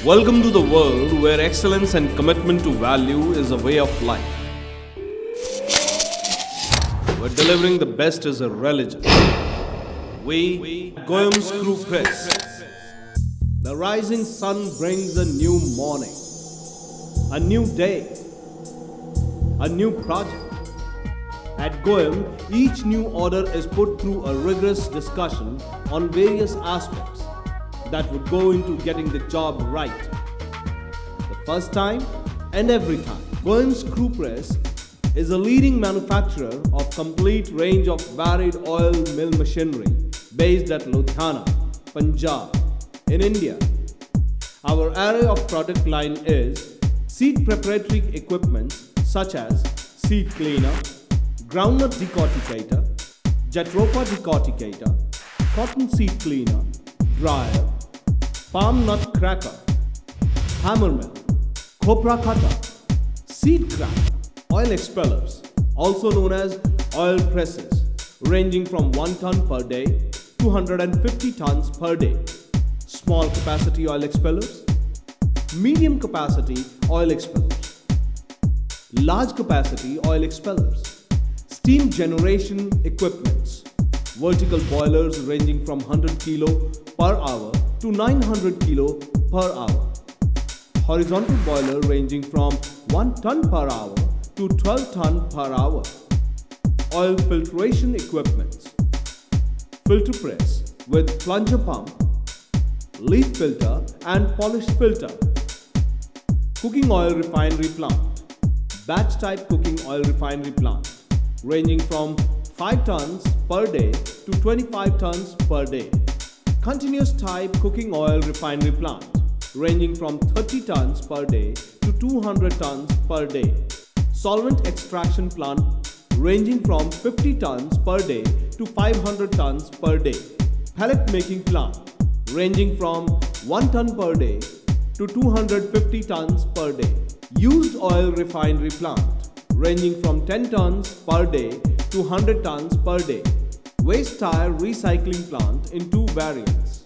Welcome to the world where excellence and commitment to value is a way of life. Where delivering the best is a religion. We, Goyum Screw Press. The rising sun brings a new morning, a new day, a new project. At Goyum, each new order is put through a rigorous discussion on various aspects that would go into getting the job right. The first time and every time. Goyum Screw Press is a leading manufacturer of complete range of varied oil mill machinery based at Ludhiana, Punjab, in India. Our array of product line is seed preparatory equipment such as seed cleaner, groundnut decorticator, jatropha decorticator, cotton seed cleaner, dryer, palm nut cracker, hammer mill, copra cutter, seed crack, oil expellers, also known as oil presses, ranging from 1 ton per day to 150 tons per day, small capacity oil expellers, medium capacity oil expellers, large capacity oil expellers, steam generation equipments, vertical boilers ranging from 100 kg per hour to 900 kg per hour, horizontal boiler ranging from 1 ton per hour to 12 ton per hour, oil filtration equipments, filter press with plunger pump, leaf filter and polished filter, cooking oil refinery plant, batch type cooking oil refinery plant ranging from 5 tons per day to 25 tons per day, continuous type cooking oil refinery plant ranging from 30 tons per day to 200 tons per day, solvent extraction plant ranging from 50 tons per day to 500 tons per day, pellet making plant ranging from 1 ton per day to 250 tons per day, used oil refinery plant ranging from 10 tons per day to 100 tons per day, waste tire recycling plant in 2 variants,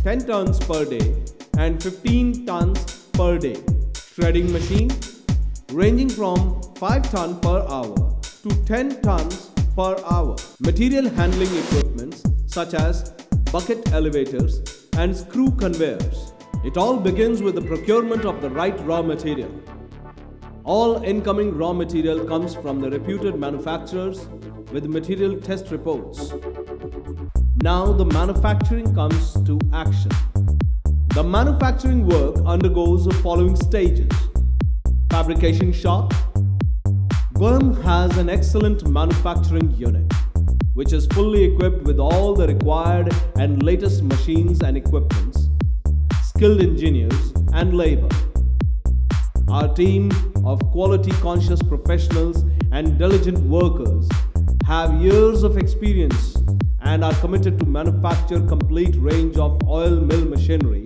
10 tons per day and 15 tons per day, shredding machine ranging from 5 tons per hour to 10 tons per hour, material handling equipments such as bucket elevators and screw conveyors. It all begins with the procurement of the right raw material. All incoming raw material comes from the reputed manufacturers with material test reports. Now the manufacturing comes to action. The manufacturing work undergoes the following stages. Fabrication shop. Goyum has an excellent manufacturing unit which is fully equipped with all the required and latest machines and equipments, skilled engineers and labor. Our team of quality-conscious professionals and diligent workers have years of experience and are committed to manufacture complete range of oil mill machinery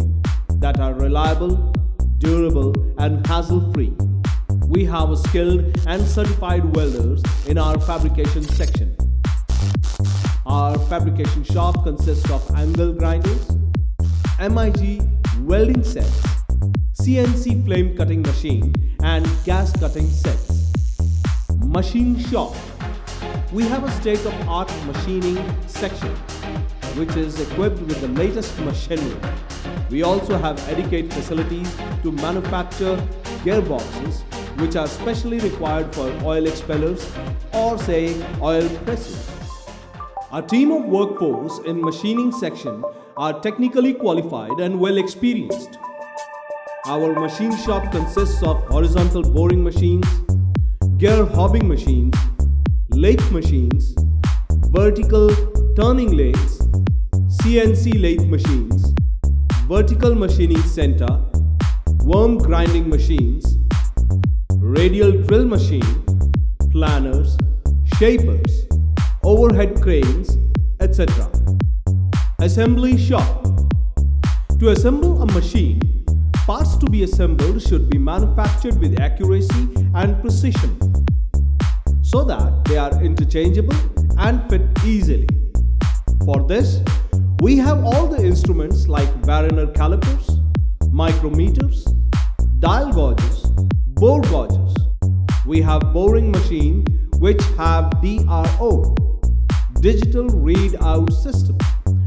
that are reliable, durable and hassle-free. We have skilled and certified welders in our fabrication section. Our fabrication shop consists of angle grinders, MIG welding sets, CNC flame cutting machine and gas cutting sets. Machine shop. We have a state-of-art machining section which is equipped with the latest machinery. We also have adequate facilities to manufacture gearboxes which are specially required for oil expellers or say oil presses. Our team of workforce in machining section are technically qualified and well experienced. Our machine shop consists of horizontal boring machines, gear hobbing machines, lathe machines, vertical turning lathes, CNC lathe machines, vertical machining center, worm grinding machines, radial drill machine, planners, shapers, overhead cranes, etc. Assembly shop. To assemble a machine, parts to be assembled should be manufactured with accuracy and precision so that they are interchangeable and fit easily. For this, we have all the instruments like Vernier calipers, micrometers, dial gauges, bore gauges. We have boring machine which have DRO, digital readout system,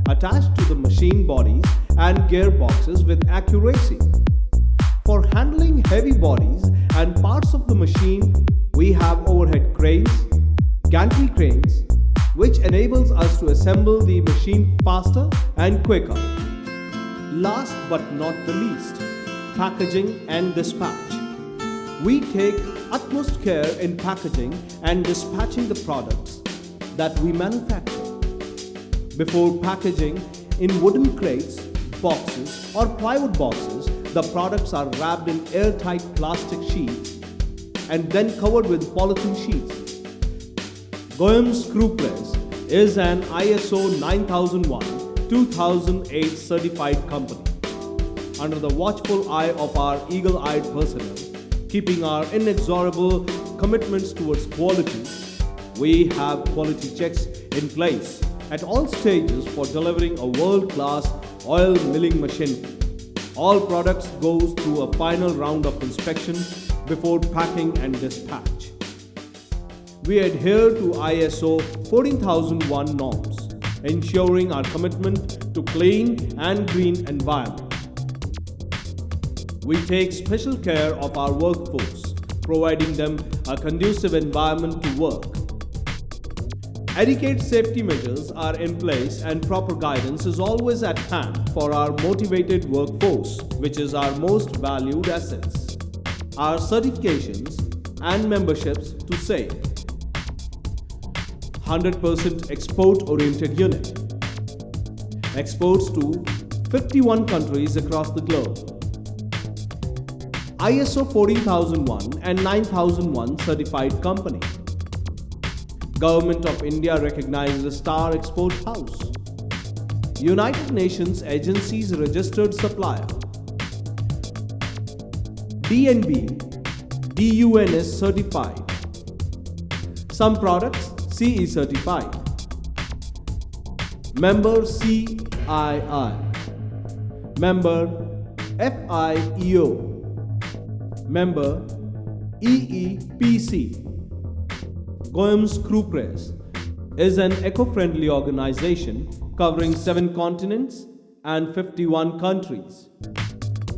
attached to the machine bodies and gearboxes with accuracy. For handling heavy bodies and parts of the machine, we have overhead cranes, gantry cranes, which enables us to assemble the machine faster and quicker. Last but not the least, packaging and dispatch. We take utmost care in packaging and dispatching the products that we manufacture. Before packaging in wooden crates, boxes or plywood boxes, the products are wrapped in airtight plastic sheets and then covered with polythene sheets. Goyum Screw Press is an ISO 9001-2008 certified company. Under the watchful eye of our eagle-eyed personnel, keeping our inexorable commitments towards quality, we have quality checks in place at all stages for delivering a world-class oil milling machine. All products go through a final round of inspection before packing and dispatch. We adhere to ISO 14001 norms, ensuring our commitment to clean and green environment. We take special care of our workforce, providing them a conducive environment to work. Adequate safety measures are in place and proper guidance is always at hand for our motivated workforce, which is our most valued assets. Our certifications and memberships to say 100% export-oriented unit. Exports to 51 countries across the globe. ISO 14001 and 9001 certified company. Government of India recognized Star Export House. United Nations Agency's registered supplier. DNB, DUNS certified. Some products CE certified. Member CII. Member FIEO. Member EEPC. Goyum Screw Press is an eco-friendly organization covering 7 continents and 51 countries.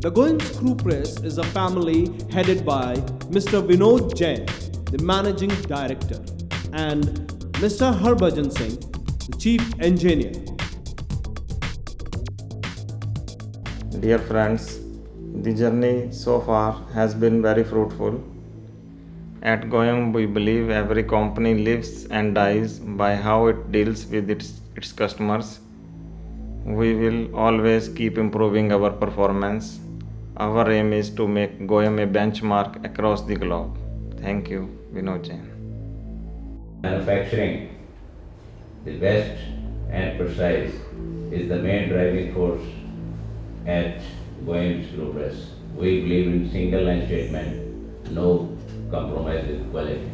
The Goyum Screw Press is a family headed by Mr. Vinod Jain, the Managing Director, and Mr. Harbhajan Singh, the Chief Engineer. Dear friends, the journey so far has been very fruitful. At Goyum, we believe every company lives and dies by how it deals with its customers. We will always keep improving our performance. Our aim is to make Goyum a benchmark across the globe. Thank you, Vinod Jain. Manufacturing the best and precise is the main driving force at Goyum Screw Press. We believe in single line statement, no compromise with quality.